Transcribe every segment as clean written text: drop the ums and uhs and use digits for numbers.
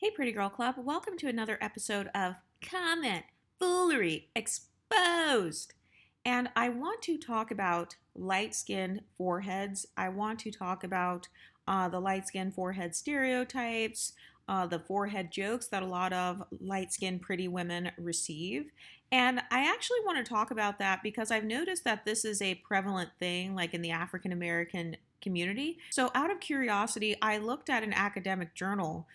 Hey, Pretty Girl Club. Welcome to another episode of Comment Foolery Exposed. And I want to talk about light skinned foreheads. I want to talk about the light skinned forehead stereotypes, the forehead jokes that a lot of light skinned pretty women receive. And I actually want to talk about that because I've noticed that this is a prevalent thing, like in the African American community. So, out of curiosity, I looked at an academic journal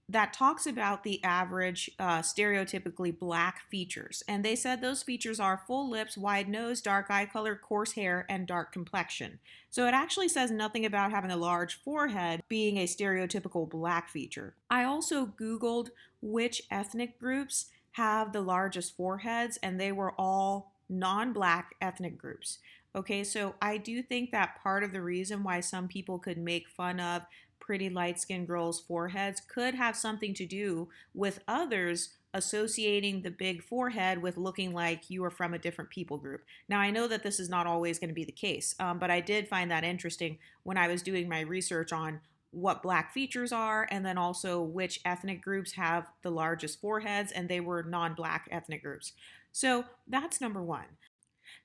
that talks about the average stereotypically black features. And they said those features are full lips, wide nose, dark eye color, coarse hair, and dark complexion. So it actually says nothing about having a large forehead being a stereotypical black feature. I also Googled which ethnic groups have the largest foreheads, and they were all non-black ethnic groups. Okay, so I do think that part of the reason why some people could make fun of pretty light skinned girls' foreheads could have something to do with others associating the big forehead with looking like you are from a different people group. Now, I know that this is not always going to be the case, but I did find that interesting when I was doing my research on what black features are and then also which ethnic groups have the largest foreheads, and they were non-black ethnic groups. So that's number one.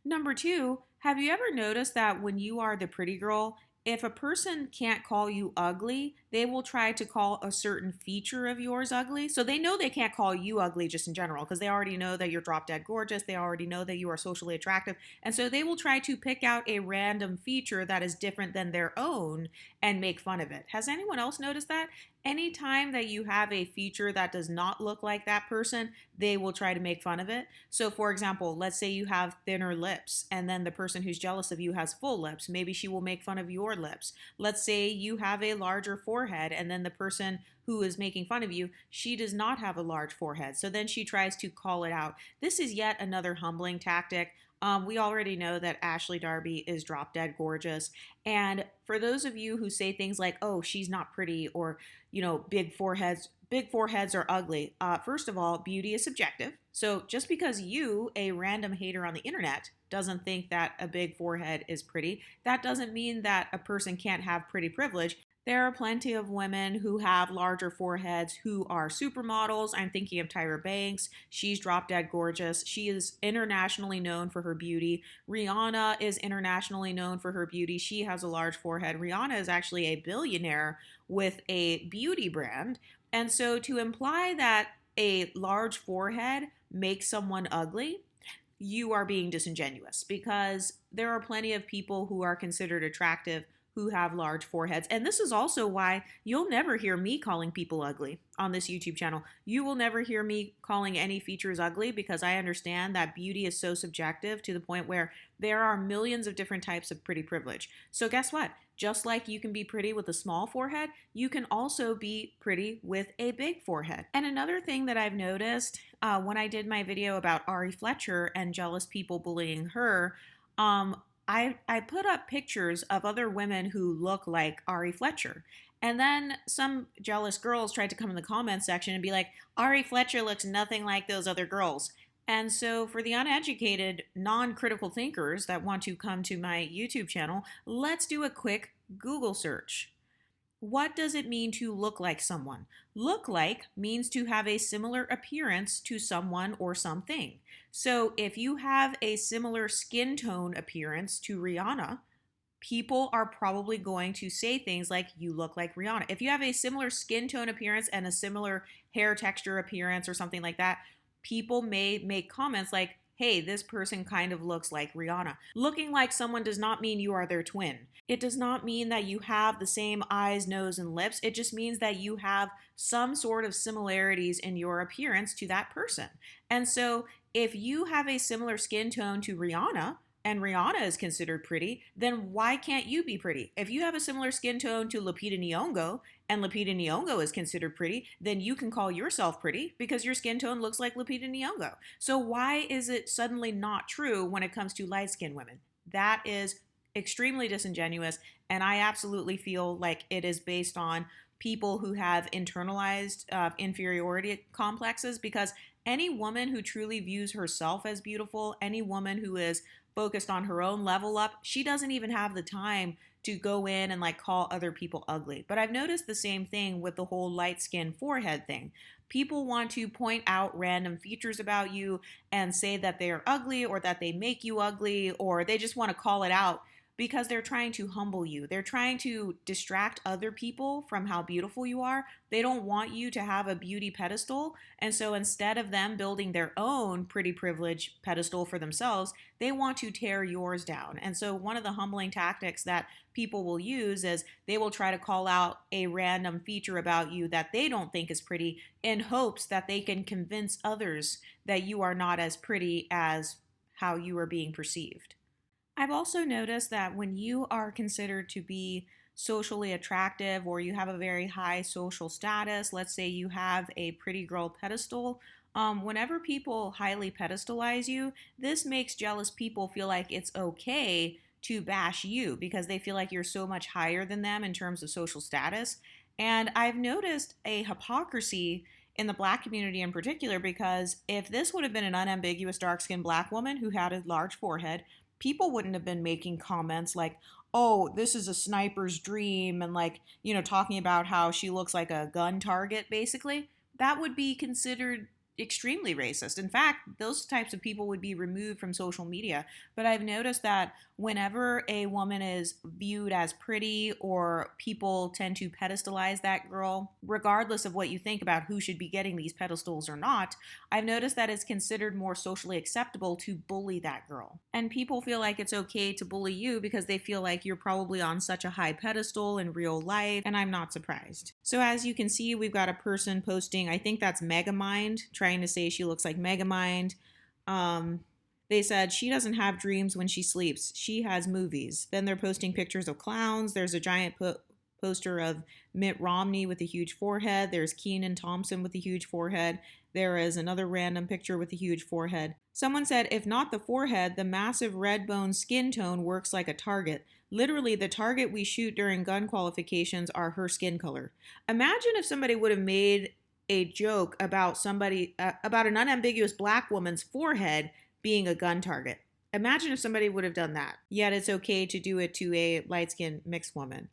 Number two, have you ever noticed that when you are the pretty girl, if a person can't call you ugly, they will try to call a certain feature of yours ugly. So they know they can't call you ugly just in general because they already know that you're drop dead gorgeous. They already know that you are socially attractive. And so they will try to pick out a random feature that is different than their own and make fun of it. Has anyone else noticed that? Anytime that you have a feature that does not look like that person, they will try to make fun of it. So, for example, let's say you have thinner lips and then the person who's jealous of you has full lips. Maybe she will make fun of your lips. Let's say you have a larger forehead and then the person who is making fun of you, she does not have a large forehead. So then she tries to call it out. This is yet another humbling tactic. We already know that Ashley Darby is drop dead gorgeous. And for those of you who say things like, oh, she's not pretty, or, big foreheads are ugly. First of all, beauty is subjective. So just because you, a random hater on the internet, doesn't think that a big forehead is pretty, that doesn't mean that a person can't have pretty privilege. There are plenty of women who have larger foreheads who are supermodels. I'm thinking of Tyra Banks. She's drop dead gorgeous. She is internationally known for her beauty. Rihanna is internationally known for her beauty. She has a large forehead. Rihanna is actually a billionaire with a beauty brand. And so to imply that a large forehead makes someone ugly, you are being disingenuous because there are plenty of people who are considered attractive who have large foreheads. And this is also why you'll never hear me calling people ugly on this YouTube channel. You will never hear me calling any features ugly because I understand that beauty is so subjective to the point where there are millions of different types of pretty privilege. So guess what? Just like you can be pretty with a small forehead, you can also be pretty with a big forehead. And another thing that I've noticed when I did my video about Ari Fletcher and jealous people bullying her, I put up pictures of other women who look like Ari Fletcher. And then some jealous girls tried to come in the comments section and be like, Ari Fletcher looks nothing like those other girls. And so for the uneducated, non-critical thinkers that want to come to my YouTube channel, let's do a quick Google search. What does it mean to look like someone? Look like means to have a similar appearance to someone or something. So if you have a similar skin tone appearance to Rihanna, people are probably going to say things like, you look like Rihanna. If you have a similar skin tone appearance and a similar hair texture appearance or something like that, people may make comments like, hey, this person kind of looks like Rihanna. Looking like someone does not mean you are their twin. It does not mean that you have the same eyes, nose, and lips. It just means that you have some sort of similarities in your appearance to that person. And so if you have a similar skin tone to Rihanna, and Rihanna is considered pretty, then why can't you be pretty? If you have a similar skin tone to Lupita Nyong'o, and Lupita Nyong'o is considered pretty, then you can call yourself pretty because your skin tone looks like Lupita Nyong'o. So why is it suddenly not true when it comes to light-skinned women? That is extremely disingenuous, and I absolutely feel like it is based on people who have internalized inferiority complexes, because any woman who truly views herself as beautiful, any woman who is focused on her own level up, she doesn't even have the time to go in and like call other people ugly. But I've noticed the same thing with the whole light skin forehead thing. People want to point out random features about you and say that they are ugly or that they make you ugly, or they just want to call it out because they're trying to humble you. They're trying to distract other people from how beautiful you are. They don't want you to have a beauty pedestal. And so instead of them building their own pretty privilege pedestal for themselves, they want to tear yours down. And so one of the humbling tactics that people will use is they will try to call out a random feature about you that they don't think is pretty in hopes that they can convince others that you are not as pretty as how you are being perceived. I've also noticed that when you are considered to be socially attractive or you have a very high social status, let's say you have a pretty girl pedestal, whenever people highly pedestalize you, this makes jealous people feel like it's okay to bash you because they feel like you're so much higher than them in terms of social status. And I've noticed a hypocrisy in the black community in particular, because if this would have been an unambiguous dark skinned black woman who had a large forehead, people wouldn't have been making comments like, oh, this is a sniper's dream, and like, talking about how she looks like a gun target, basically. That would be considered extremely racist. In fact, those types of people would be removed from social media. But I've noticed that whenever a woman is viewed as pretty, or people tend to pedestalize that girl, regardless of what you think about who should be getting these pedestals or not, I've noticed that it's considered more socially acceptable to bully that girl. And people feel like it's okay to bully you because they feel like you're probably on such a high pedestal in real life, and I'm not surprised. So as you can see, we've got a person posting, I think that's Megamind, trying to say she looks like Megamind. They said she doesn't have dreams when she sleeps. She has movies. Then they're posting pictures of clowns. There's a giant poster of Mitt Romney with a huge forehead. There's Kenan Thompson with a huge forehead. There is another random picture with a huge forehead. Someone said, if not the forehead, the massive red bone skin tone works like a target. Literally, the target we shoot during gun qualifications are her skin color. Imagine if somebody would have made a joke about about an unambiguous black woman's forehead being a gun target. Imagine if somebody would have done that. Yet it's okay to do it to a light-skinned mixed woman.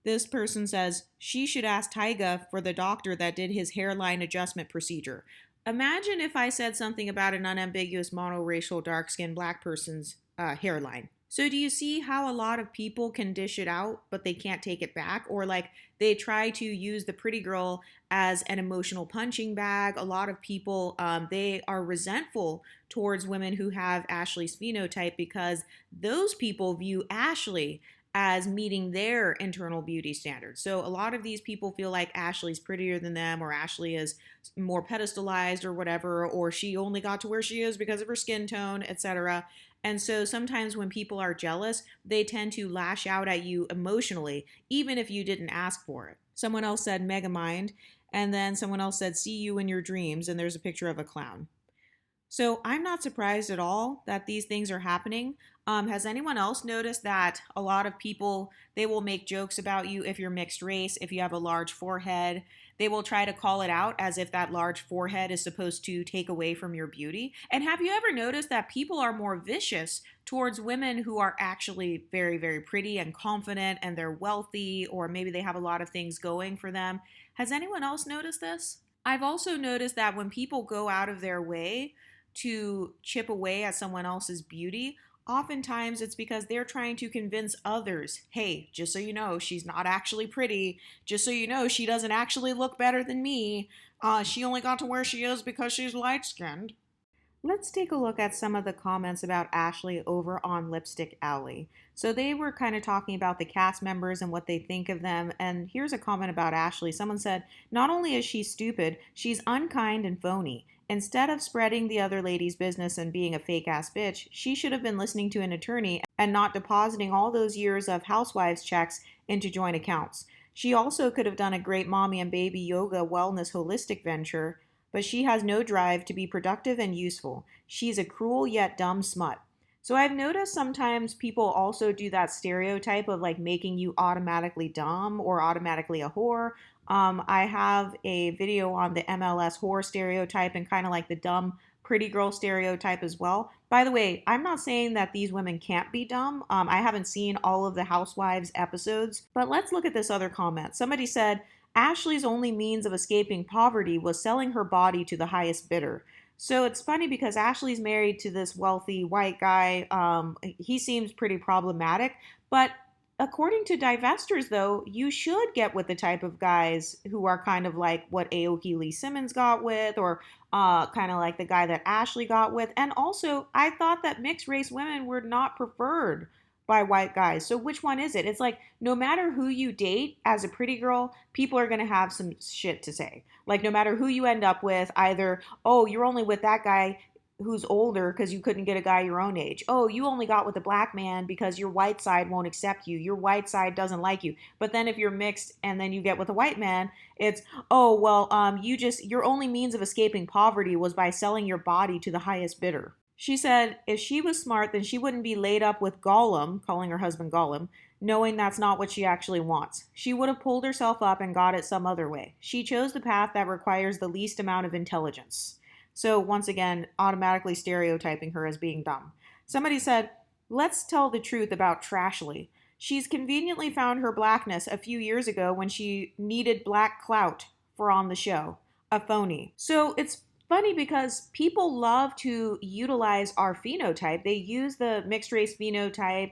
This person says, she should ask Tyga for the doctor that did his hairline adjustment procedure. Imagine if I said something about an unambiguous monoracial dark-skinned black person's hairline. So do you see how a lot of people can dish it out, but they can't take it back? Or like they try to use the pretty girl as an emotional punching bag. A lot of people, they are resentful towards women who have Ashley's phenotype because those people view Ashley as meeting their internal beauty standards. So a lot of these people feel like Ashley's prettier than them, or Ashley is more pedestalized or whatever, or she only got to where she is because of her skin tone, etc. And so sometimes when people are jealous, they tend to lash out at you emotionally, even if you didn't ask for it. Someone else said Megamind, and then someone else said see you in your dreams, and there's a picture of a clown. So I'm not surprised at all that these things are happening. Has anyone else noticed that a lot of people, they will make jokes about you if you're mixed race, if you have a large forehead? They will try to call it out as if that large forehead is supposed to take away from your beauty. And have you ever noticed that people are more vicious towards women who are actually very, very pretty and confident, and they're wealthy, or maybe they have a lot of things going for them? Has anyone else noticed this? I've also noticed that when people go out of their way to chip away at someone else's beauty, oftentimes it's because they're trying to convince others, hey, just so you know, she's not actually pretty. Just so you know, she doesn't actually look better than me. She only got to where she is because she's light-skinned. Let's take a look at some of the comments about Ashley over on Lipstick Alley. So they were kind of talking about the cast members and what they think of them. And here's a comment about Ashley. Someone said, not only is she stupid, she's unkind and phony. Instead of spreading the other lady's business and being a fake-ass bitch, she should have been listening to an attorney and not depositing all those years of housewives checks into joint accounts. She also could have done a great mommy and baby yoga wellness holistic venture, but she has no drive to be productive and useful. She's a cruel yet dumb smut. So I've noticed sometimes people also do that stereotype of like making you automatically dumb or automatically a whore. I have a video on the MLS whore stereotype and kind of like the dumb pretty girl stereotype as well. By the way, I'm not saying that these women can't be dumb. I haven't seen all of the Housewives episodes, but let's look at this other comment. Somebody said, Ashley's only means of escaping poverty was selling her body to the highest bidder. So it's funny because Ashley's married to this wealthy white guy. He seems pretty problematic, but according to divestors, though, you should get with the type of guys who are kind of like what Aoki Lee Simmons got with, or kind of like the guy that Ashley got with. And also, I thought that mixed race women were not preferred by white guys. So which one is it? It's like no matter who you date as a pretty girl, people are going to have some shit to say. Like no matter who you end up with, either, oh, you're only with that guy who's older because you couldn't get a guy your own age. Oh, you only got with a black man because your white side won't accept you. Your white side doesn't like you. But then if you're mixed and then you get with a white man, it's, oh, well, your only means of escaping poverty was by selling your body to the highest bidder. She said if she was smart, then she wouldn't be laid up with Gollum, calling her husband Gollum, knowing that's not what she actually wants. She would have pulled herself up and got it some other way. She chose the path that requires the least amount of intelligence. So once again, automatically stereotyping her as being dumb. Somebody said, let's tell the truth about Trashly. She's conveniently found her blackness a few years ago when she needed black clout for on the show. A phony. So it's funny because people love to utilize our phenotype. They use the mixed race phenotype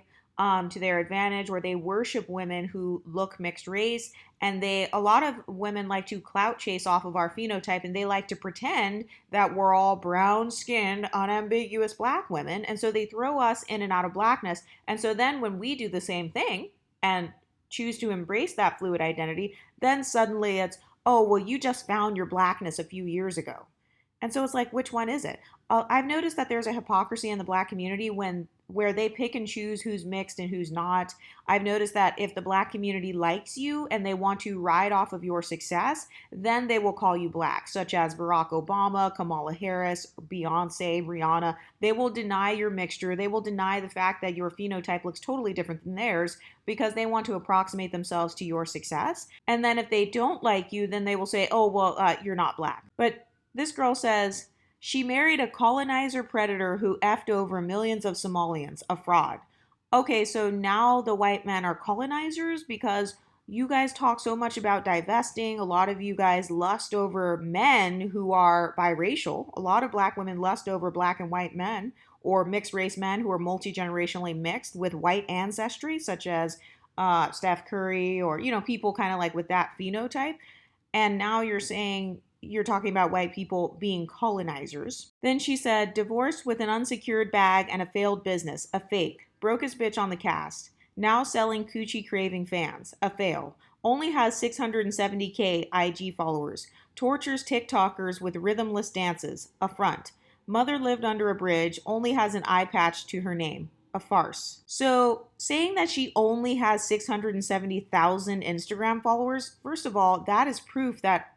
to their advantage, where they worship women who look mixed race, and a lot of women like to clout chase off of our phenotype, and they like to pretend that we're all brown skinned, unambiguous black women, and so they throw us in and out of blackness. And so then when we do the same thing and choose to embrace that fluid identity, then suddenly it's, oh, well, you just found your blackness a few years ago. And so it's like, which one is it? I've noticed that there's a hypocrisy in the black community where they pick and choose who's mixed and who's not. I've noticed that if the black community likes you and they want to ride off of your success, then they will call you black, such as Barack Obama, Kamala Harris, Beyonce, Rihanna. They will deny your mixture. They will deny the fact that your phenotype looks totally different than theirs because they want to approximate themselves to your success. And then if they don't like you, then they will say, oh, well, you're not black. But this girl says, she married a colonizer predator who effed over millions of Somalians, a fraud. Okay, so now the white men are colonizers because you guys talk so much about divesting. A lot of you guys lust over men who are biracial. A lot of black women lust over black and white men, or mixed race men who are multi-generationally mixed with white ancestry, such as Steph Curry, or, people kind of like with that phenotype. And now you're talking about white people being colonizers. Then she said, divorced with an unsecured bag and a failed business, a fake. Broke his bitch on the cast. Now selling coochie craving fans, a fail. Only has 670K IG followers. Tortures TikTokers with rhythmless dances, a front. Mother lived under a bridge, only has an eye patch to her name. A farce. So saying that she only has 670,000 Instagram followers, first of all, that is proof that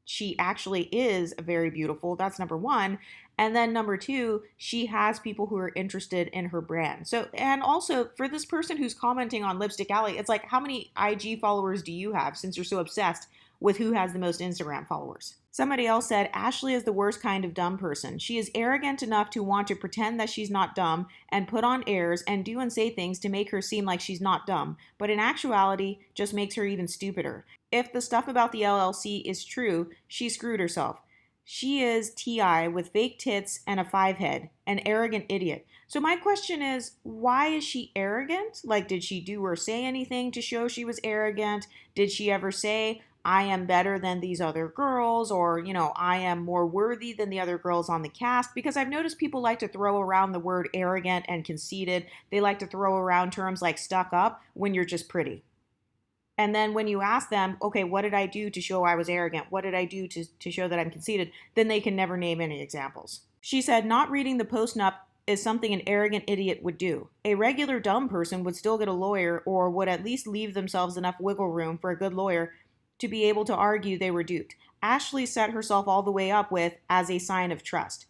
she actually is very beautiful. That's number one. And then number two, she has people who are interested in her brand. So, and also for this person who's commenting on Lipstick Alley, it's like, how many IG followers do you have, since you're so obsessed with who has the most Instagram followers? Somebody else said, Ashley is the worst kind of dumb person. She is arrogant enough to want to pretend that she's not dumb and put on airs and do and say things to make her seem like she's not dumb, but in actuality just makes her even stupider. If the stuff about the LLC is true, she screwed herself. She is T.I. with fake tits and a 5 head, an arrogant idiot. So my question is, why is she arrogant? Like, did she do or say anything to show she was arrogant? Did she ever say, I am better than these other girls, or, I am more worthy than the other girls on the cast? Because I've noticed people like to throw around the word arrogant and conceited. They like to throw around terms like stuck up when you're just pretty. And then when you ask them, okay, what did I do to show I was arrogant? What did I do to show that I'm conceited? Then they can never name any examples. She said, not reading the post-nup is something an arrogant idiot would do. A regular dumb person would still get a lawyer, or would at least leave themselves enough wiggle room for a good lawyer to be able to argue they were duped. Ashley set herself all the way up with as a sign of trust.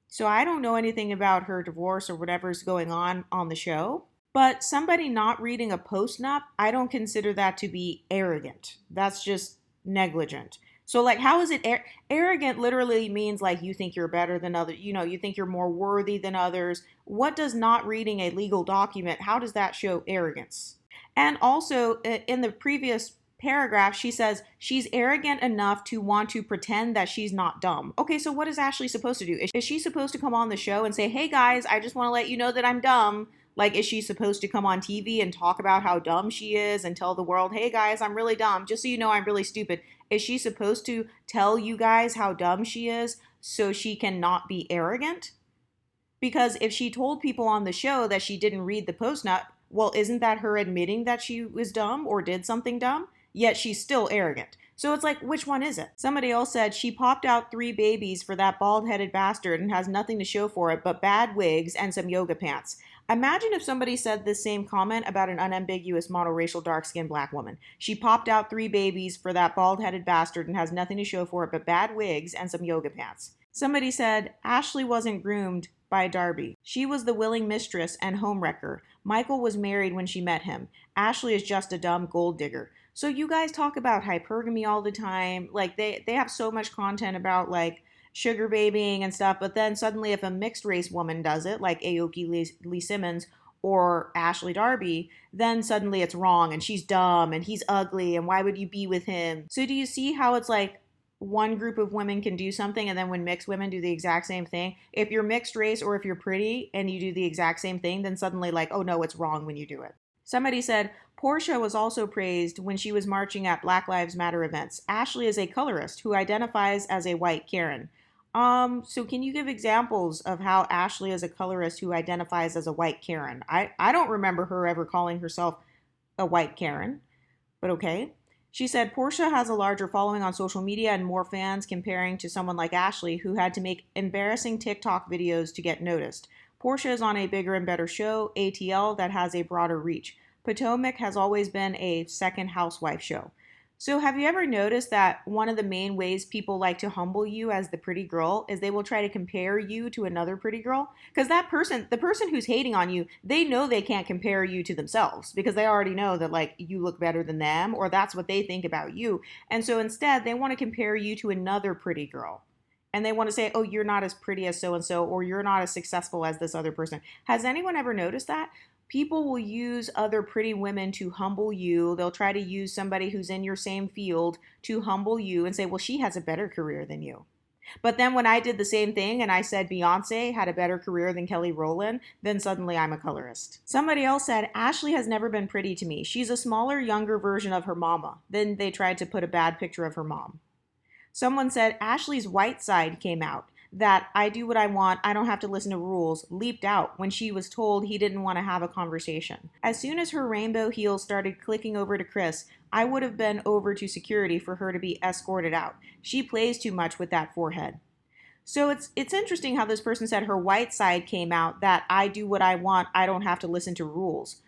So I don't know anything about her divorce or whatever's going on the show. But somebody not reading a post-nup, I don't consider that to be arrogant. That's just negligent. So like how is it arrogant literally means like you think you're better than others, you think you're more worthy than others. What does not reading a legal document, how does that show arrogance? And also in the previous paragraph she says she's arrogant enough to want to pretend that she's not dumb. Okay, so what is Ashley supposed to do? Is she supposed to come on the show and say, "Hey guys, I just want to let you know that I'm dumb"? Like, is she supposed to come on TV and talk about how dumb she is and tell the world, "Hey guys, I'm really dumb, just so you know I'm really stupid"? Is she supposed to tell you guys how dumb she is so she can not be arrogant? Because if she told people on the show that she didn't read the post nut, well, isn't that her admitting that she was dumb or did something dumb? Yet she's still arrogant. So it's like, which one is it? Somebody else said she popped out 3 babies for that bald headed bastard and has nothing to show for it but bad wigs and some yoga pants. Imagine if somebody said this same comment about an unambiguous monoracial dark skinned black woman. She popped out 3 babies for that bald headed bastard and has nothing to show for it but bad wigs and some yoga pants. Somebody said Ashley wasn't groomed by Darby. She was the willing mistress and homewrecker. Michael was married when she met him. Ashley is just a dumb gold digger. So you guys talk about hypergamy all the time. Like they have so much content about like sugar babying and stuff, but then suddenly if a mixed race woman does it, like Aoki Lee Simmons or Ashley Darby, then suddenly it's wrong and she's dumb and he's ugly and why would you be with him? So do you see how it's like one group of women can do something and then when mixed women do the exact same thing, if you're mixed race or if you're pretty and you do the exact same thing, then suddenly like, oh no, it's wrong when you do it. Somebody said Portia was also praised when she was marching at Black Lives Matter events. Ashley is a colorist who identifies as a white Karen. So can you give examples of how Ashley is a colorist who identifies as a white Karen? I don't remember her ever calling herself a white Karen, but okay. She said Portia has a larger following on social media and more fans comparing to someone like Ashley who had to make embarrassing TikTok videos to get noticed. Portia is on a bigger and better show, ATL, that has a broader reach. Potomac has always been a second housewife show. So have you ever noticed that one of the main ways people like to humble you as the pretty girl is they will try to compare you to another pretty girl? Because that person, the person who's hating on you, they know they can't compare you to themselves because they already know that like you look better than them or that's what they think about you. And so instead they want to compare you to another pretty girl. And they want to say, oh, you're not as pretty as so-and-so or you're not as successful as this other person. Has anyone ever noticed that? People will use other pretty women to humble you. They'll try to use somebody who's in your same field to humble you and say, well, she has a better career than you. But then when I did the same thing and I said Beyonce had a better career than Kelly Rowland, then suddenly I'm a colorist. Somebody else said, Ashley has never been pretty to me. She's a smaller, younger version of her mama. Then they tried to put a bad picture of her mom. Someone said Ashley's white side came out. That I do what I want, I don't have to listen to rules, leaped out when she was told he didn't want to have a conversation. As soon as her rainbow heels started clicking over to Chris, I would have been over to security for her to be escorted out. She plays too much with that forehead. So it's interesting how this person said her white side came out, that I do what I want, I don't have to listen to rules.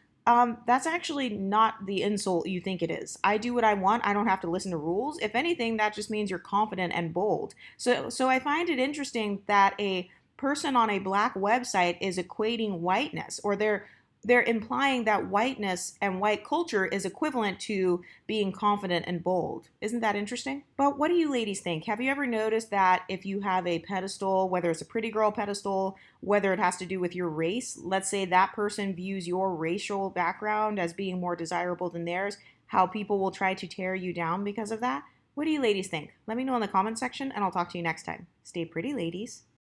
That's actually not the insult you think it is. I do what I want. I don't have to listen to rules. If anything, that just means you're confident and bold. So I find it interesting that a person on a black website is equating whiteness, or they're implying that whiteness and white culture is equivalent to being confident and bold. Isn't that interesting? But what do you ladies think? Have you ever noticed that if you have a pedestal, whether it's a pretty girl pedestal, whether it has to do with your race, let's say that person views your racial background as being more desirable than theirs, how people will try to tear you down because of that? What do you ladies think? Let me know in the comment section and I'll talk to you next time. Stay pretty, ladies.